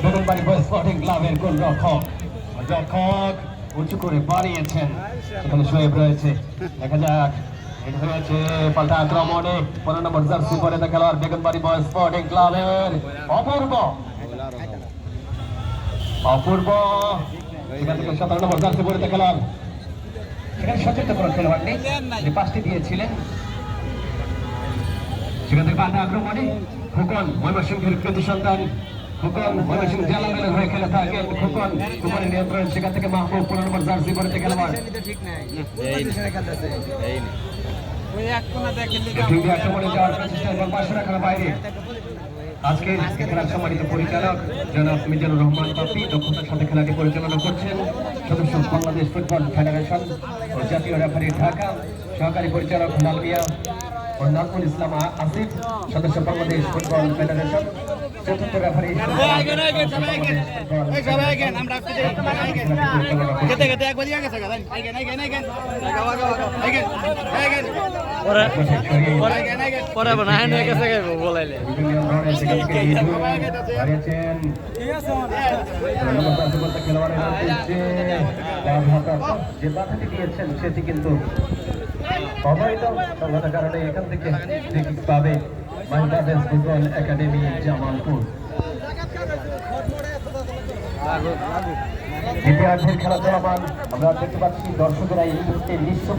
Begunbari boys sporting ক্লাবের গোলরক্ষক উঁচু করে বাড়িয়েছেন, সেখানে শোয়েব রয়েছে। দেখা যাক, এটা হয়েছে পাল্টা আক্রমণে 15 নম্বর জার্সি পরে খেলোয়াড় বেগুনবাড়ি বয়েজ স্পোর্টিং ক্লাবের অপূর্ব সেখান থেকে 17 নম্বর জার্সি পরে খেলোয়াড়, সেখানে সচেতন করার খেলোয়াড় নেই, যে পাশটি দিয়েছিলেন। সেখান থেকে পাল্টা আক্রমণে খোকন ময়মনসিংহের কৃতি সন্তান, খোকন ময়মনসিংহ জালাঙ্গালের হয়ে খেলে থাকেন। খোকনের নিয়ন্ত্রণ, সেখান থেকে মাহবুব 15 নম্বর জার্সি পরে খেলোয়াড়। আক্রমণে যাওয়ার প্রচেষ্টা এবং পাশে রাখার বাইরে। আজকের খেলার সম্মানিত পরিচালক জনাব মিজানুর রহমান পাপি দক্ষতার সাথে খেলাটি পরিচালনা করছেন। সদস্য বাংলাদেশ ফুটবল ফেডারেশন ও জাতীয় রেফারি ঢাকা, সহকারী পরিচালক লাল মিয়া ও নাজমুল ইসলাম আসিফ, সদস্য বাংলাদেশ ফুটবল ফেডারেশন, চতুর্থ রেফারি যে বাধাটি দিয়েছেন সেটি কিন্তু অবৈধ, সংগত কারণে এখান থেকে পাবে বাংলাদেশ ফুটবল একাডেমি জামালপুর। দ্বিতীয়ার্ধের খেলা চলমান, আমরা দেখতে পাচ্ছি দর্শকেরা এই মুহূর্তে নিঃশব্দে